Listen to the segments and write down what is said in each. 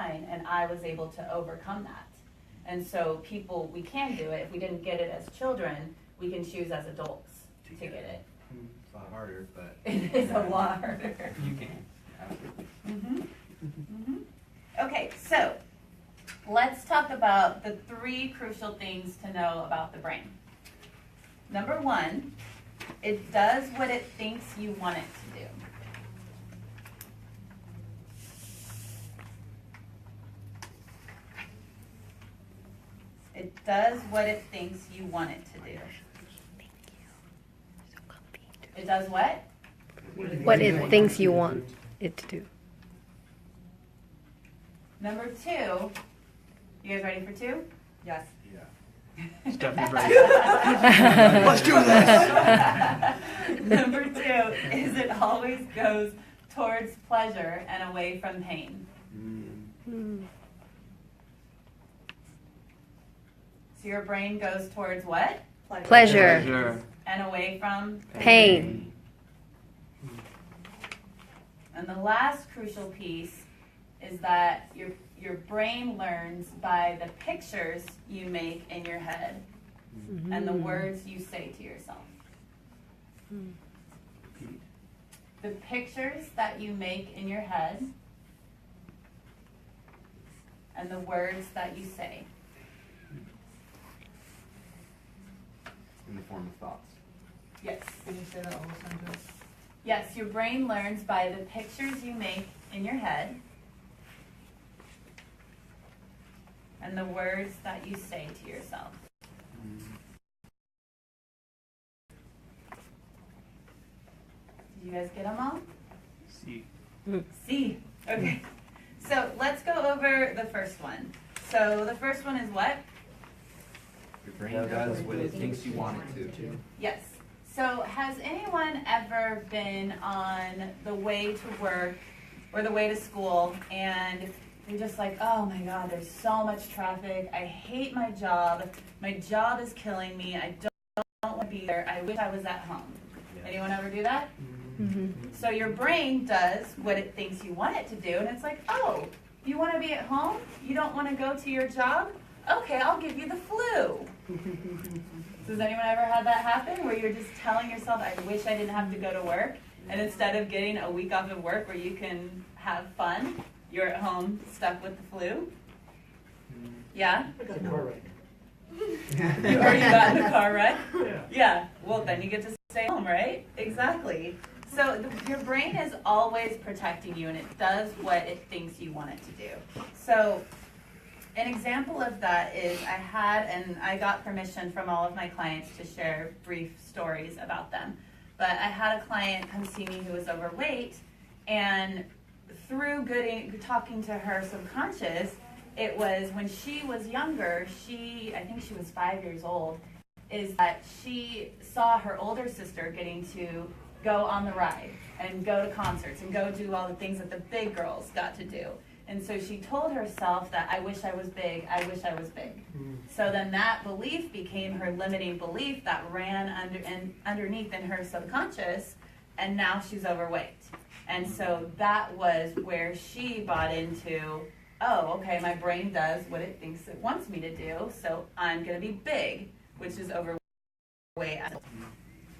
and I was able to overcome that. And so people, we can do it. If we didn't get it as children, we can choose as adults to get it. It's a lot harder, but it is a lot harder. You can. Absolutely. Okay, so let's talk about the 3 crucial things to know about the brain. Number 1, it does what it thinks you want it to do. It does what it thinks you want it to do. It does what? What it thinks you want it to do. Number 2, you guys ready for 2? Yes. Yeah. Definitely right. Let's do this. Number 2 is it always goes towards pleasure and away from pain. So your brain goes towards what? Pleasure. And away from Pain. And the last crucial piece is that your brain learns by the pictures you make in your head and the words you say to yourself. The pictures that you make in your head and the words that you say. In the form of thoughts. Yes. Can you say that one more time to us? Yes, your brain learns by the pictures you make in your head and the words that you say to yourself. Did you guys get them all? See. C. Okay. So let's go over the first one. So the first one is what? Your brain does what it thinks you want it to. Yes. So has anyone ever been on the way to work or the way to school and you're just like, oh my God, there's so much traffic. I hate my job. My job is killing me. I don't want to be there. I wish I was at home. Yeah. Anyone ever do that? So your brain does what it thinks you want it to do, and it's like, oh, you want to be at home? You don't want to go to your job? Okay, I'll give you the flu. Does anyone ever have that happen where you're just telling yourself, I wish I didn't have to go to work, and instead of getting a week off of work where you can have fun, you're at home stuck with the flu? Yeah? I got a car wreck. You already got in a car wreck? Yeah. Yeah, well then you get to stay home, right? Exactly. So your brain is always protecting you and it does what it thinks you want it to do. So an example of that is I got permission from all of my clients to share brief stories about them. But I had a client come see me who was overweight, and through talking to her subconscious, it was when she was younger, I think she was 5 years old, is that she saw her older sister getting to go on the ride and go to concerts and go do all the things that the big girls got to do. And so she told herself that I wish I was big, I wish I was big. So then that belief became her limiting belief that ran underneath in her subconscious, and now she's overweight. And so that was where she bought into, oh, okay, my brain does what it thinks it wants me to do, so I'm going to be big, which is overweight.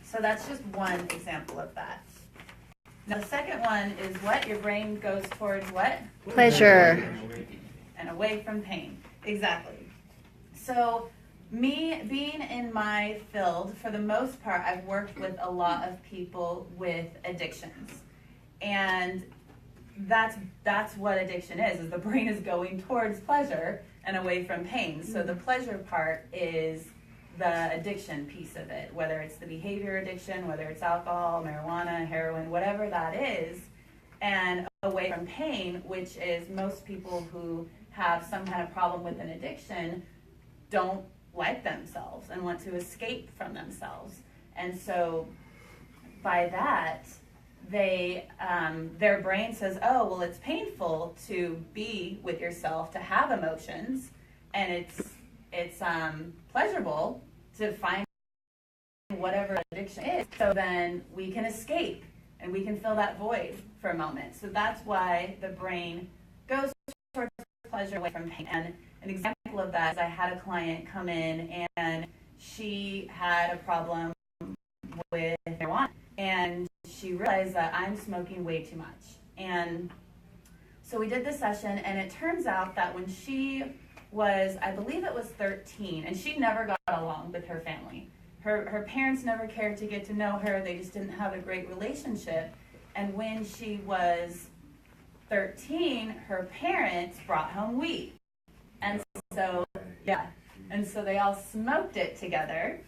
So that's just one example of that. Now the second one is what? Your brain goes towards what? Pleasure. And away from pain. Exactly. So me being in my field, for the most part, I've worked with a lot of people with addictions. And that's what addiction is the brain is going towards pleasure and away from pain. So the pleasure part is the addiction piece of it, whether it's the behavior addiction, whether it's alcohol, marijuana, heroin, whatever that is, and away from pain, which is most people who have some kind of problem with an addiction don't like themselves and want to escape from themselves. And so by that, their brain says, oh, well, it's painful to be with yourself, to have emotions, and it's pleasurable to find whatever addiction is. So then we can escape and we can fill that void for a moment. So that's why the brain goes towards pleasure away from pain. And an example of that is I had a client come in and she had a problem with marijuana, and she realized that I'm smoking way too much. And so we did this session, and it turns out that when she was, I believe it was 13, and she never got along with her family. Her parents never cared to get to know her. They just didn't have a great relationship. And when she was 13, her parents brought home weed. And so, yeah. And so they all smoked it together,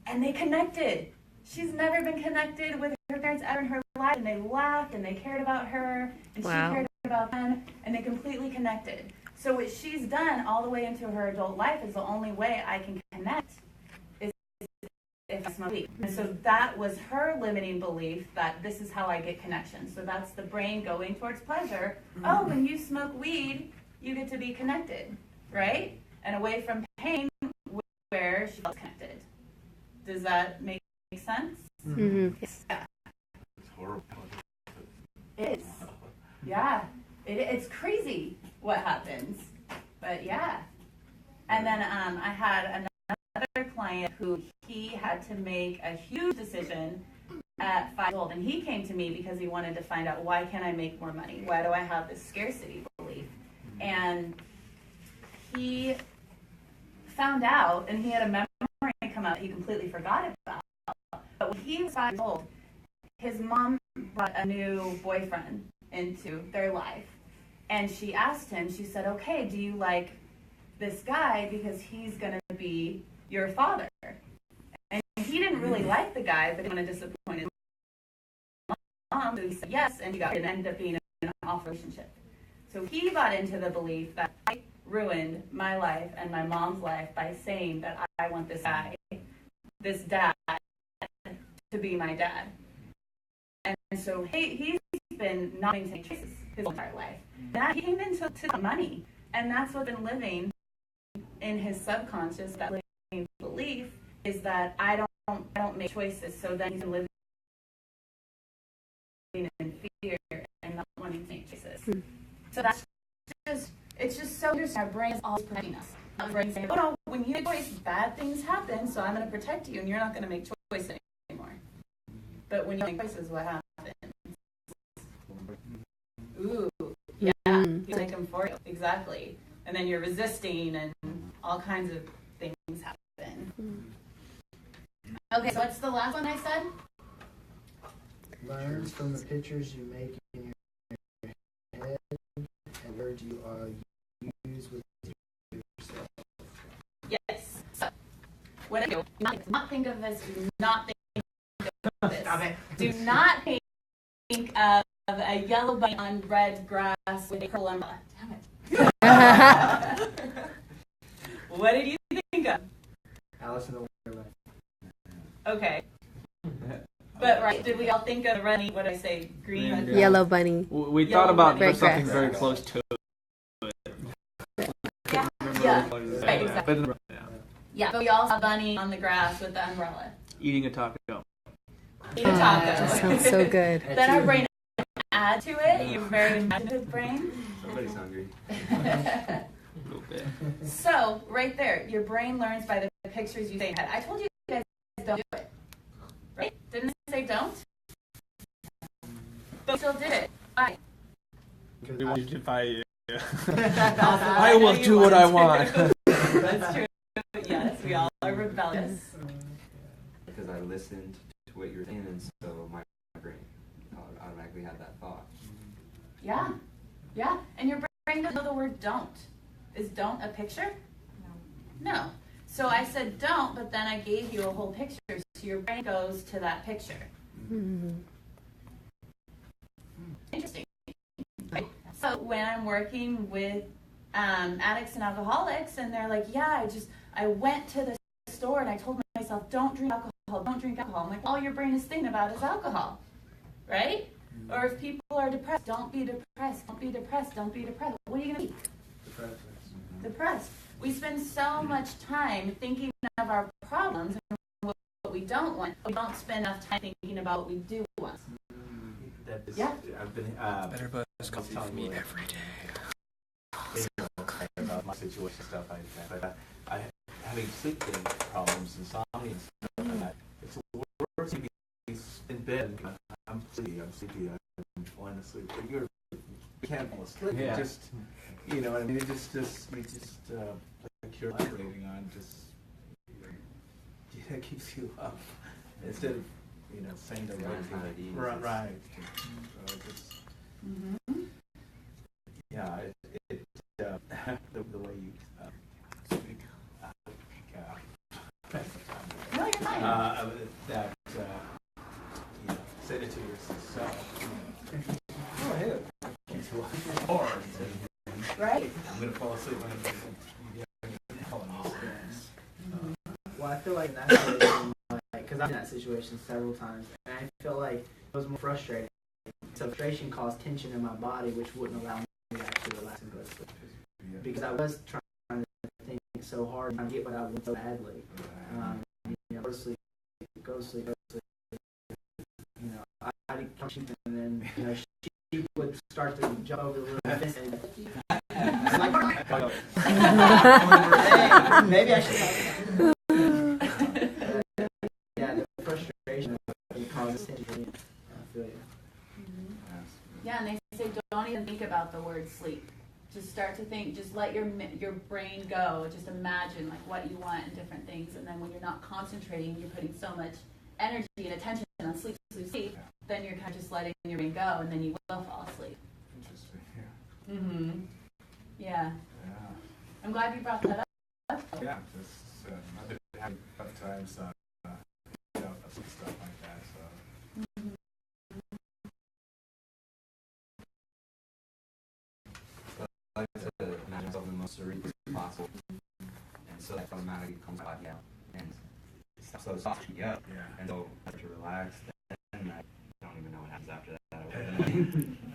and they connected. She's never been connected with her parents ever in her life, and they laughed, and they cared about her, and Wow. she cared about them, and they completely connected. So what she's done all the way into her adult life is the only way I can connect is if I smoke weed. And so that was her limiting belief that this is how I get connection. So that's the brain going towards pleasure. Oh, when you smoke weed, you get to be connected, right? And away from pain where she was connected. Does that make sense? Mm-hmm. Yes. Yeah. It's horrible. It is. Yeah. It's crazy what happens. But yeah. And then I had another client who he had to make a huge decision at 5 years old. And he came to me because he wanted to find out, why can't I make more money? Why do I have this scarcity belief? And he found out, and he had a memory come up he completely forgot about. But when he was 5 years old, his mom brought a new boyfriend into their life. And she asked him, she said, okay, do you like this guy because he's going to be your father? And he didn't really like the guy, but he didn't want to disappoint his mom. So he said yes, and it ended up being an awful relationship. So he bought into the belief that I ruined my life and my mom's life by saying that I want this guy, this dad, to be my dad. And so he's been not making choices his entire life. That he came into money, and that's what's been living in his subconscious. That living belief is that I don't make choices. So then he's been living in fear and not wanting to make choices. So that's it's just so interesting. Our brain is always protecting us. Our brain saying, oh no, when you make a choice, bad things happen, so I'm going to protect you, and you're not going to make choices anymore. But when you make choices, what happens? Ooh, yeah, you make them for you. Exactly. And then you're resisting, and all kinds of things happen. Okay, so what's the last one I said? Learns from the pictures you make in your head and words you use with yourself. Yes. So, what I do not think of this. Do not think of this. Stop it. Do not think of a yellow bunny on red grass with a purple umbrella. Damn it. What did you think of? Alice in Wonderland. Okay. But right, did we all think of running? What did I say? Green. Yeah. Yellow bunny. We Yellow thought about bunny. something Red very grass. close to it. Yeah. Yeah. Right, exactly. But, Yeah, but we all saw Bunny on the grass with the umbrella. eating a taco. Eat a taco. That sounds so good. Then our brain add to it. You're very imaginative brain. Somebody's hungry. A little bit. So right there, your brain learns by the pictures you say in your head. I told you guys don't do it, right? Didn't I say don't? But we still did it. Why? I will do what I want. That's true. Yes, we all are rebellious. Because I listened to what you're saying, and so my brain automatically had that thought. Yeah, yeah. And your brain doesn't know the word don't. Is don't a picture? No. So I said don't, but then I gave you a whole picture, so your brain goes to that picture. Interesting. Right? So when I'm working with addicts and alcoholics, and they're like, yeah, I went to the store and I told myself, don't drink alcohol, don't drink alcohol. I'm like, all your brain is thinking about is alcohol, right? Or if people are depressed, don't be depressed, don't be depressed, don't be depressed. What are you going to be? Depressed. We spend so much time thinking of our problems and what we don't want. We don't spend enough time thinking about what we do want. That is, Yeah. I've been Better buzz coffee for me every day. it's situation, stuff like that. But I having sleeping problems, insomnia, and stuff like that. It's worse to be in bed. I'm sleepy. I'm falling asleep. But you can't fall asleep. Yeah. You just, you know what I mean? It just like you're operating on it keeps you up instead of saying the right thing. Right. So just, yeah, the way you speak. No, you're fine. That say it to yourself. Go ahead. Or Right? I'm gonna fall asleep when I'm falling asleep. Well, I feel like in that situation, because I've been in that situation several times, and I feel like it was more frustrating. So frustration caused tension in my body, which wouldn't allow me to actually relax and go to sleep. Because I was trying to think so hard and trying to get what I wanted so badly. Go to sleep, go to sleep, go to sleep. I'd come sheep, and then she would start to jump over the little fence and hey, maybe I should. Yeah, the frustration causes tension. I feel you. Yeah, and they say don't even think about the word sleep. Just start to think, just let your brain go. Just imagine like what you want and different things. And then when you're not concentrating, you're putting so much energy and attention on sleep, then you're kind of just letting your brain go, and then you will fall asleep. Interesting. Yeah. Mm-hmm. Yeah. Yeah. I'm glad you brought that up. Yeah. Just I've been having tough times, stuff like that. So. I like to imagine myself in the most serene as possible, and so that automatically comes body out, and so it's soft me up, and so I start to relax, and I don't even know what happens after that.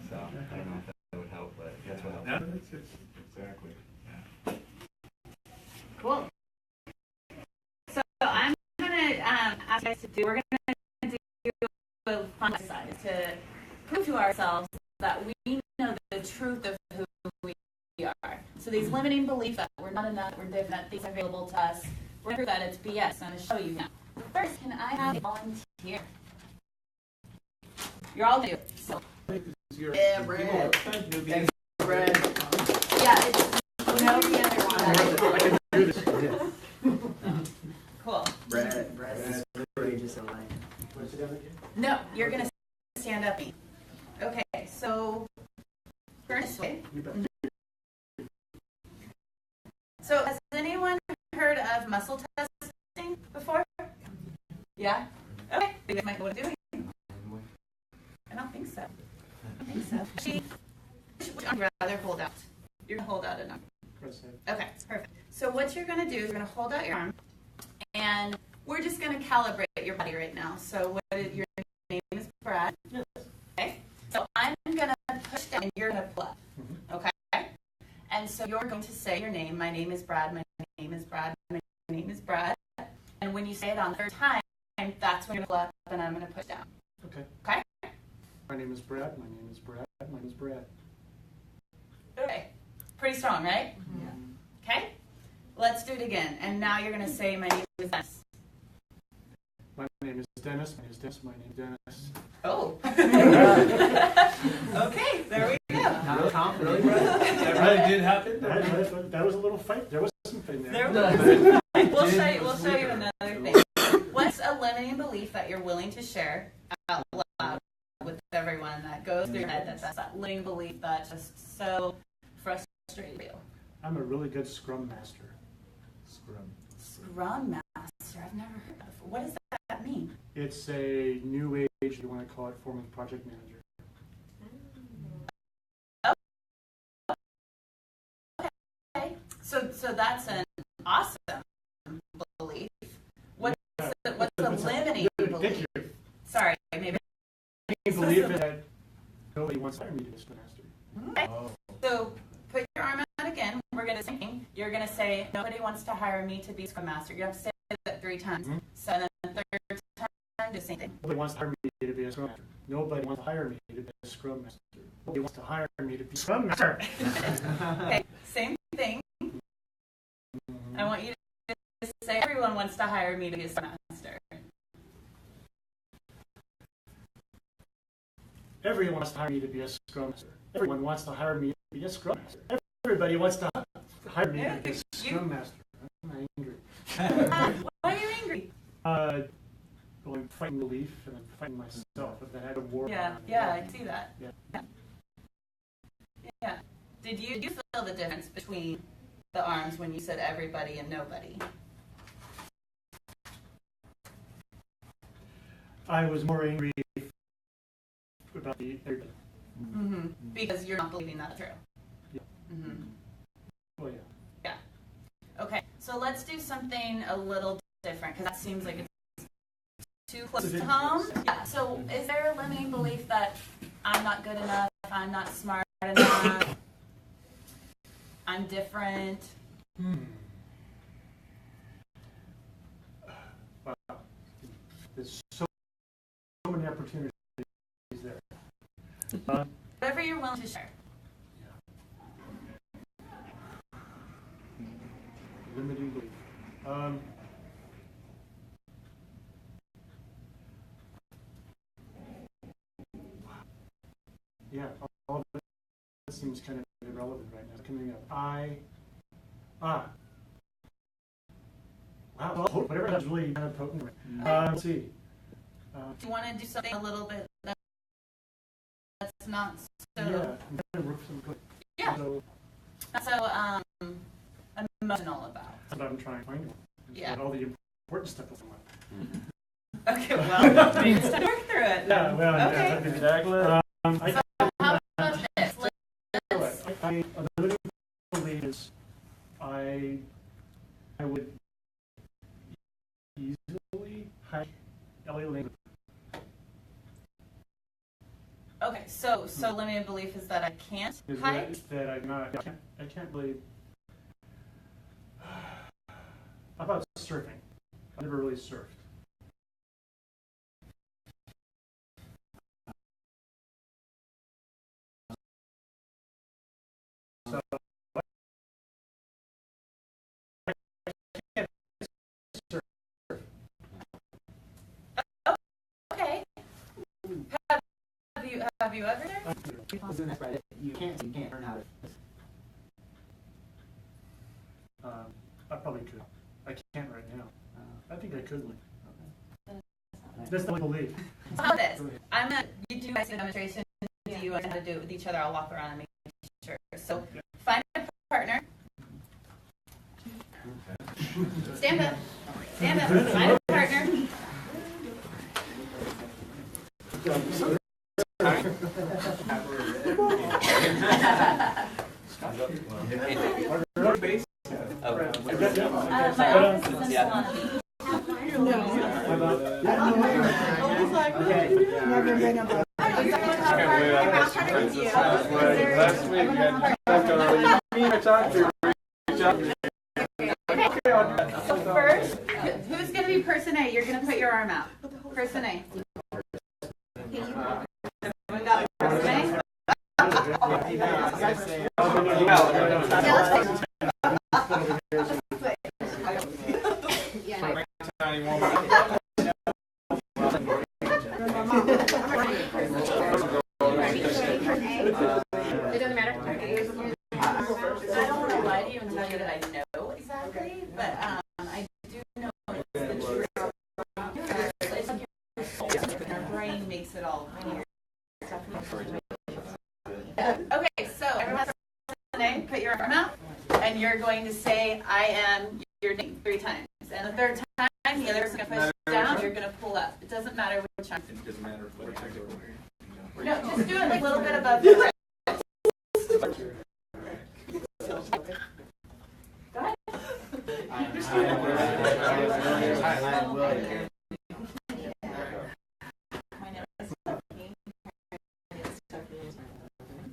So I don't know if that would help, but that's what helps. Yeah, that's it. Exactly. Yeah. Cool. So I'm gonna ask you guys to do. We're gonna do a fun exercise to prove to ourselves that we know the truth of who we are. So these limiting beliefs that we're not enough, we're different, that things are available to us, we're gonna prove that it's BS. I'm gonna show you now. First, can I have a volunteer? You're all new. So Yeah, Brad. Newbies. Brad. yeah, it's cool. Brad is courageous and lion. No, you're gonna stand up. Okay, so first way. So has anyone heard of muscle testing before? Yeah? Okay, you guys might know what I'm doing. I don't think so. Which arm would you rather hold out? You're gonna hold out an arm. Okay, perfect. So what you're gonna do is you're gonna hold out your arm, and we're just gonna calibrate your body right now. So your name is Brad. Okay. So I'm gonna push down, and you're gonna pull up. Okay. And so you're going to say your name. My name is Brad. My name is Brad. My name is Brad. And when you say it on the third time, that's when you're gonna pull up, and I'm gonna push down. Okay. Okay. My name is Brad. My name is Brad. My name is Brad. Okay. Pretty strong, right? Yeah. Okay. Let's do it again. And now you're gonna say my name is Dennis. My name is Dennis. My name is Dennis. My name is Dennis. Oh. Okay, there we go. Not confident. That really did happen? That was a little fight. There was some fight there. There was. We'll show you another thing. What's a limiting belief that you're willing to share out loud with everyone that goes through your head? That's that limiting belief that's just so frustrating you. I'm a really good scrum master. Scrum Master. I've never heard of. What does that mean? It's a new age, if you want to call it, form of project manager. Okay. So that's an awesome belief. What's a limiting belief? Sorry, maybe. I believe that nobody wants to hire me to be a scrum master. Okay. So put your arm out again. We're going to sing. You're going to say, nobody wants to hire me to be Scrum Master. You have to say that 3 times. So then the third time, do the same thing. Nobody wants to hire me to be a scrum master. Nobody wants to hire me to be a scrum master. Nobody wants to hire me to be a scrum master. Okay, same thing. wants to hire me to be a Scrum Master? Everyone wants to hire me to be a Scrum Master. Everyone wants to hire me to be a Scrum Master. Everybody wants to hire me to be a Scrum Master. I'm angry. Why are you angry? Well, I'm fighting belief and I'm fighting myself. I've had a war. Yeah, I see that. Yeah. Yeah. Did you feel the difference between the arms when you said everybody and nobody? I was more angry about the everybody. Mm-hmm. Because you're not believing that's true. Yeah. Mm-hmm. Well, yeah. Okay, so let's do something a little different because that seems like it's too close to home. Yeah. So, is there a limiting belief that I'm not good enough, I'm not smart enough, I'm different? Wow. There's so many opportunities there. Whatever you're willing to share. Limiting belief. Yeah, all of it seems kind of irrelevant right now. Coming up, wow, whatever that's really kind of potent. Let's see. Do you want to do something a little bit that's not so? Yeah, I'm trying to work some good. Yeah. So Emotional about. that's what I'm trying to find. Yeah. All the important stuff is Okay, well, it's time to work through it. Yeah, well, Okay. yeah, exactly. How about this? I limiting belief is I would easily hike LA Lane. Okay, so limited belief is that I can't Is hike? that I'm not. I can't believe. How about surfing? I've never really surfed. So I can't surf. Okay. Have you ever? People doing this right. You can't learn how to. I probably could. I can't right now. I think I could learn. That's the belief. So how about this? You do a demonstration. Do you want to do it with each other? I'll walk around and make sure. So find a partner. Stand up. Stand up. Find a partner. My office is in Solana Beach. Last week, I talked to So first, who's going to be person A? You're going to put your arm out. Person A. We got person A. tiny woman. It doesn't matter. I don't want to lie to you and tell you that I know exactly, but I do know it's the truth. It's like your soul, your brain makes it all weird. Okay, so everyone, put your arm out, and you're going to say, "I am your name" 3 times, and the third time, the other person's going to push down. You're going to pull up. It doesn't matter which one. It doesn't matter what I do. No, just do it like a little bit above your head. Go ahead.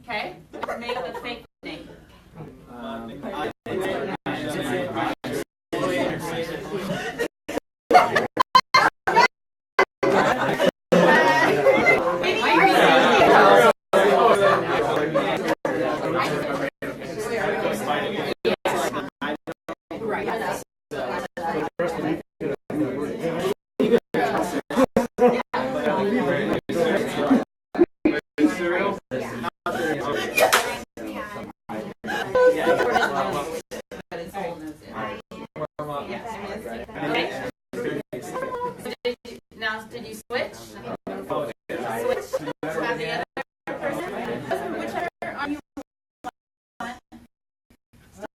Okay, make up a fake name. Alright,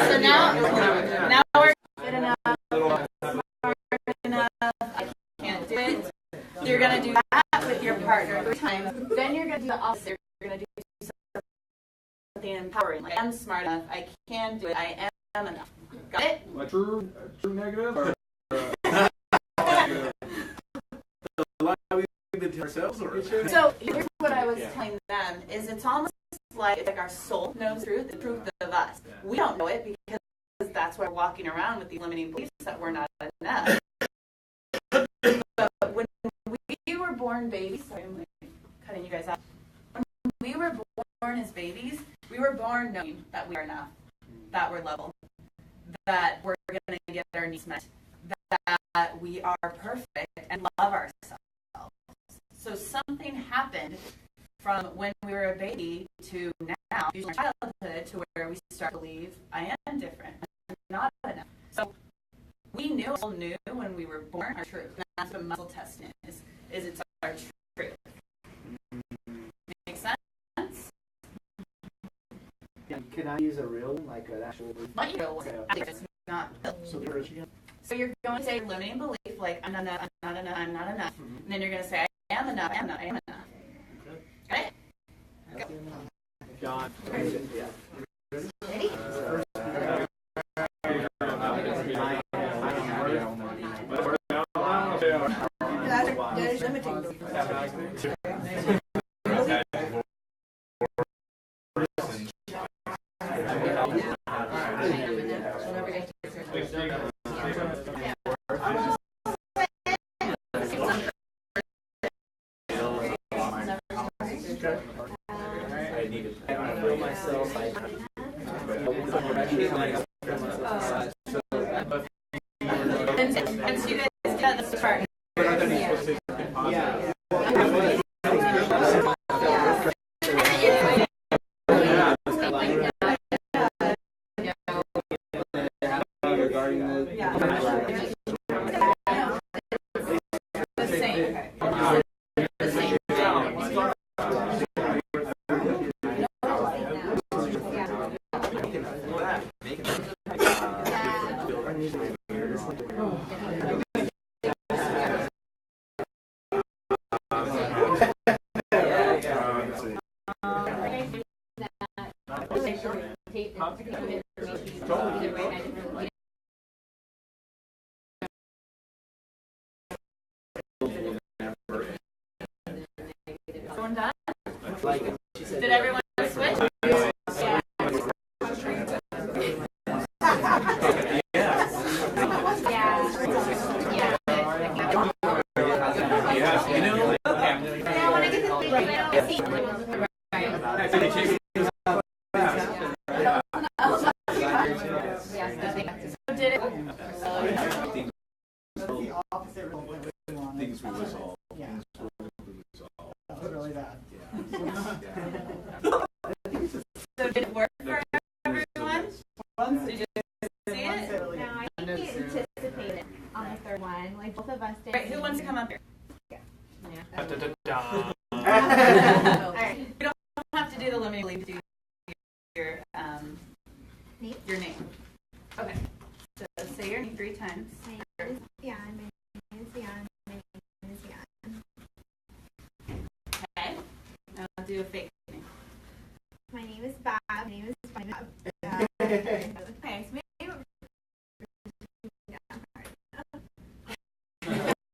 so now we're good enough. Good enough. I can't do it. So you're gonna do that with your partner every time. Then you're gonna do the opposite. You're gonna do something empowering. Like, I'm smart enough. I can do it. I am enough. Got it? Like true negative or ourselves or So here's what I was telling them is it's almost like our soul knows the truth of us. We don't know it because that's why we're walking around with the limiting beliefs that we're not enough. But when we were born babies, sorry, I'm like cutting you guys out. When we were born as babies, we were born knowing that we are enough, that we're lovable, that we're going to get our needs met, that we are perfect and love ourselves. So something happened from when we were a baby to now, usually childhood, to where we start to believe I am different, I'm not enough. So we knew when we were born our truth. And that's what muscle testing is it's our truth. Make sense? Yeah, can I use a real one, like an actual? Not real, it's not. So you're going to say limiting belief, like I'm not enough, I'm not enough, I'm not enough. And then you're going to say I am enough, I am enough, I am enough. Okay? John. Yeah. Ready? There's limiting beliefs. And so you guys get this part. Yeah. The same. Everyone done? Did everyone switch? things we resolve. Yeah. That was really bad. So did it work for everyone? Did you see it? No, I think we anticipated on the third one. Like both of us did. Right, who wants to come up here? Da-da-da-da. Alright, you don't have to do the limiting belief, do your Name? your name. Okay. So say your name 3 times. My name is Jan. My name is Jan. My name is Jan. Okay. And I'll do a fake name. My name is Bob. My name is Bob.